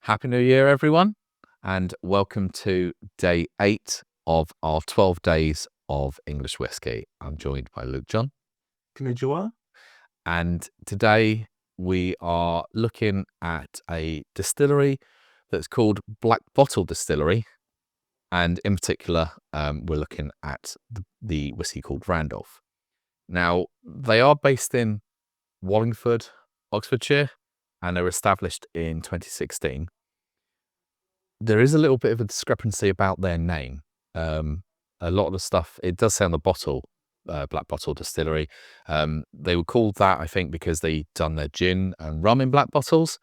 Happy New Year, everyone, and welcome to day 8 of our 12 days of English whiskey. I'm joined by Luke John. Konnichiwa. And today we are looking at a distillery that's called Black Bottle Distillery. And in particular, we're looking at the whiskey called Randolph. Now, they are based in Wallingford, Oxfordshire, and they were established in 2016. There is a little bit of a discrepancy about their name. A lot of the stuff, it does say on the bottle, Black Bottle Distillery. They were called that, I think, because they'd done their gin and rum in black bottles.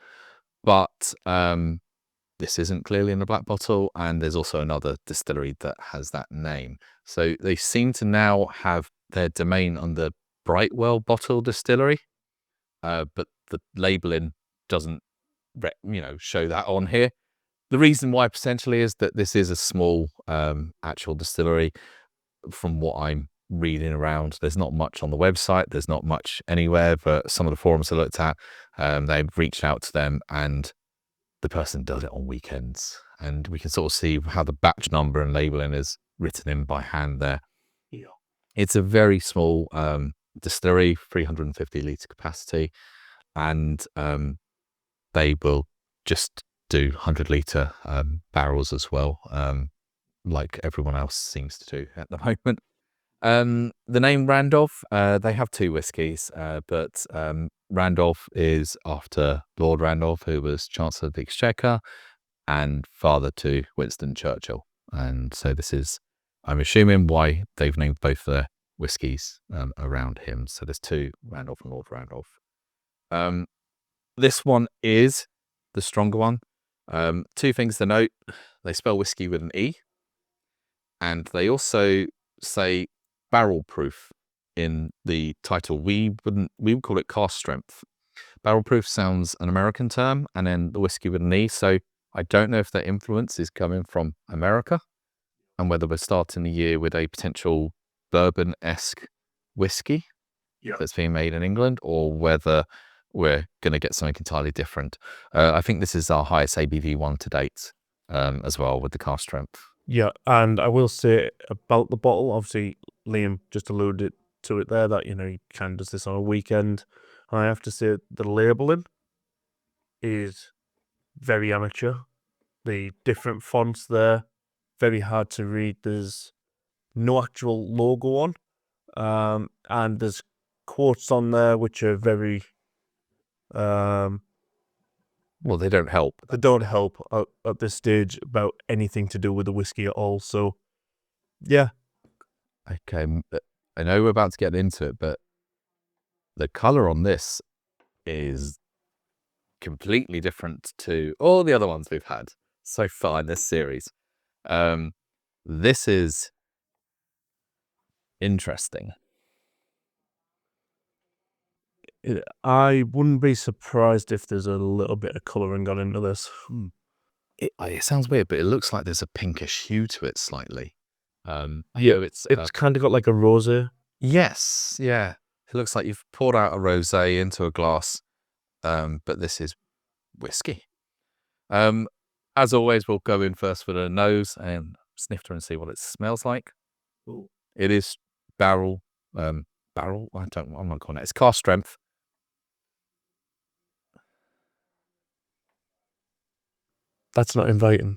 But this isn't clearly in a black bottle, and there's also another distillery that has that name. So they seem to now have their domain under Brightwell Bottle Distillery, but the labelling doesn't, show that on here. The reason why potentially is that this is a small actual distillery. From what I'm reading around, there's not much on the website. There's not much anywhere, but some of the forums I looked at, they've reached out to them and the person does it on weekends. And we can sort of see how the batch number and labeling is written in by hand there. Yeah. It's a very small distillery, 350 litre capacity, and they will just do 100 litre barrels as well, like everyone else seems to do at the moment. The name Randolph, they have two whiskies, but Randolph is after Lord Randolph, who was Chancellor of the Exchequer and father to Winston Churchill. And so this is, I'm assuming, why they've named both their whiskies around him. So there's two, Randolph and Lord Randolph. This one is the stronger one. Two things to note: they spell whiskey with an E, and they also say barrel proof in the title. We would call it cask strength. Barrel proof sounds an American term, and then the whiskey with an E. So I don't know if their influence is coming from America, and whether we're starting the year with a potential bourbon-esque whiskey that's being made in England, or whether we're going to get something entirely different. I think this is our highest ABV one to date, as well, with the cask strength. Yeah, and I will say about the bottle, obviously Liam just alluded to it there, that, he kind of does this on a weekend. I have to say the labelling is very amateur. The different fonts there, very hard to read. There's no actual logo on, and there's quotes on there which are very... Well, they don't help. They don't help at this stage about anything to do with the whiskey at all. So, yeah. Okay, I know we're about to get into it, but the colour on this is completely different to all the other ones we've had so far in this series. This is interesting. I wouldn't be surprised if there's a little bit of colouring gone into this. It sounds weird, but it looks like there's a pinkish hue to it slightly. It's kind of got like a rosé. Yes, yeah. It looks like you've poured out a rosé into a glass, but this is whiskey. As always, we'll go in first with a nose and sniff her and see what it smells like. Ooh. It is barrel. I'm not calling it. It's cask strength. That's not inviting.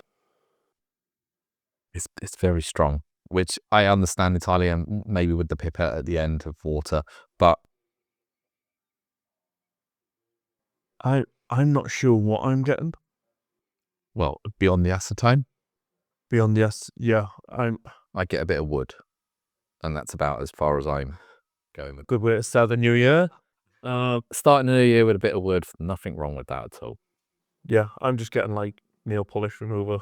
It's very strong, which I understand entirely, and maybe with the pipette at the end of water, but I'm not sure what I'm getting. Well, beyond the acetone, I get a bit of wood, and that's about as far as I'm going with. Good way to start the new year. Starting the new year with a bit of wood, nothing wrong with that at all. Yeah, I'm just getting like nail polish remover.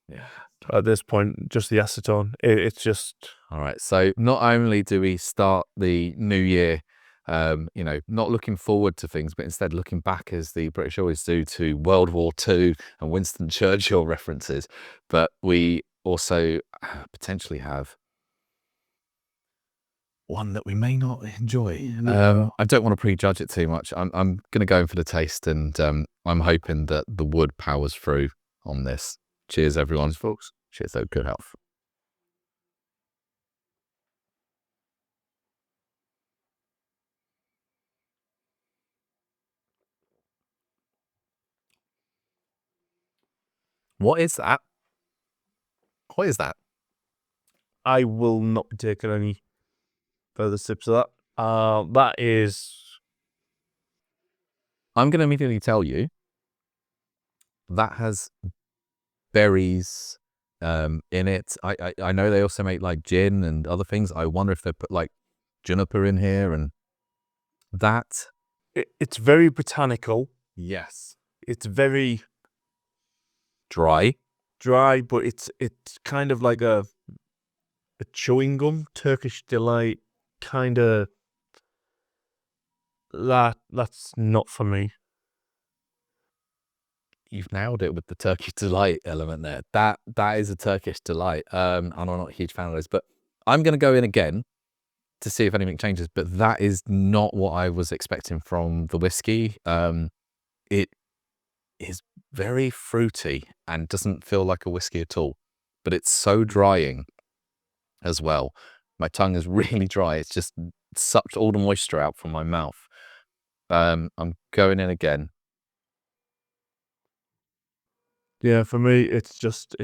Yeah. At this point, just the acetone. It's just... All right. So not only do we start the new year, not looking forward to things, but instead looking back, as the British always do, to World War II and Winston Churchill references, but we also potentially have one that we may not enjoy. No. I don't want to prejudge it too much. I'm going to go in for the taste, and I'm hoping that the wood powers through on this. Cheers, everyone. Cheers, folks. Cheers, though. Good health. What is that? What is that? I will not be taking any further sips of that. That is... I'm going to immediately tell you that has berries in it. I know they also make like gin and other things. I wonder if they put like juniper in here and that. It's very botanical. Yes. It's very Dry. but it's kind of like a chewing gum, Turkish delight kind of. That's not for me. You've nailed it with the Turkish delight element there. That is a Turkish delight. And I'm not a huge fan of those, but I'm going to go in again to see if anything changes. But that is not what I was expecting from the whiskey. It is very fruity and doesn't feel like a whiskey at all, but it's so drying as well. My tongue is really dry. It's just sucked all the moisture out from my mouth. I'm going in again. Yeah, for me, it's just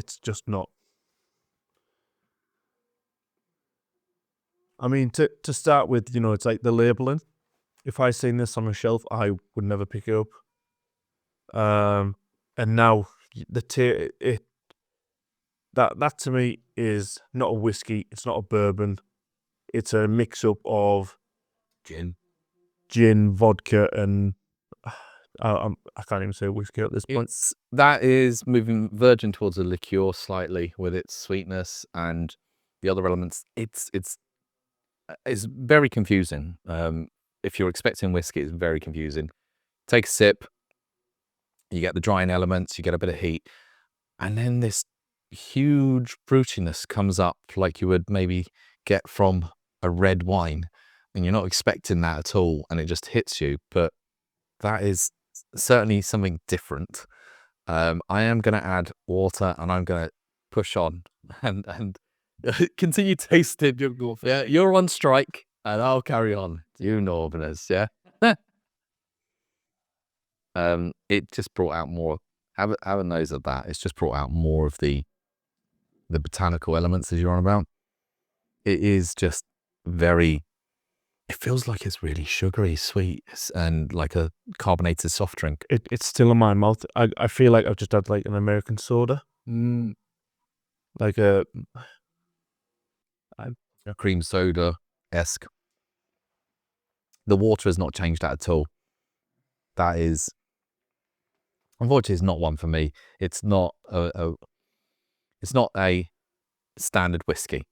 not. I mean, to start with, it's like the labeling. If I seen this on a shelf, I would never pick it up. And now that to me is not a whiskey. It's not a bourbon. It's a mix up of gin, vodka, and I can't even say whiskey at this point. That is verging towards a liqueur slightly with its sweetness and the other elements. It's very confusing. If you're expecting whiskey, it's very confusing. Take a sip, you get the drying elements, you get a bit of heat, and then this huge fruitiness comes up like you would maybe get from a red wine, and you're not expecting that at all, and it just hits you. But that is certainly something different. I am going to add water, and I'm going to push on and continue tasting. Yeah, you're on strike, and I'll carry on. You Northerners, yeah. It just brought out more. Have a nose of that. It's just brought out more of the botanical elements as you're on about. It is just very. It feels like it's really sugary, sweet, and like a carbonated soft drink. It's still in my mouth. I feel like I've just had like an American soda. Like a cream soda-esque. The water has not changed that at all. That is, unfortunately, it's not one for me. It's not it's not a standard whiskey.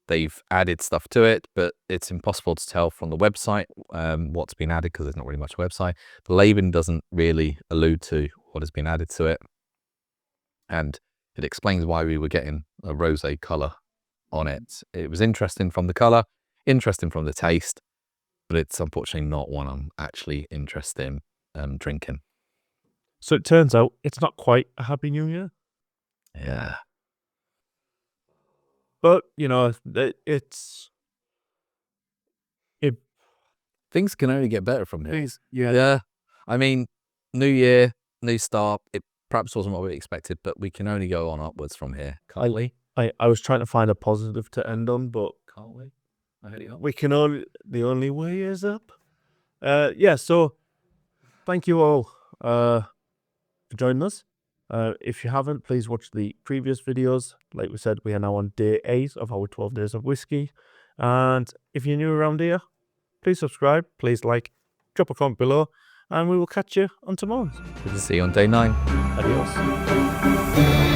They've added stuff to it, but it's impossible to tell from the website what's been added because there's not really much website. The labelling doesn't really allude to what has been added to it. And it explains why we were getting a rosé colour on it. It was interesting from the colour, interesting from the taste, but it's unfortunately not one I'm actually interested in drinking. So it turns out it's not quite a Happy New Year. Yeah. But, Things can only get better from here. Yeah. I mean, new year, new start. It perhaps wasn't what we expected, but we can only go on upwards from here, can't we? I was trying to find a positive to end on, but Can't we? we can only, the only way is up. So thank you all for joining us. If you haven't, please watch the previous videos. Like we said, we are now on day 8 of our 12 days of whiskey. And if you're new around here, please subscribe, please like, drop a comment below, and we will catch you on tomorrow. Good to see you on day 9. Adios.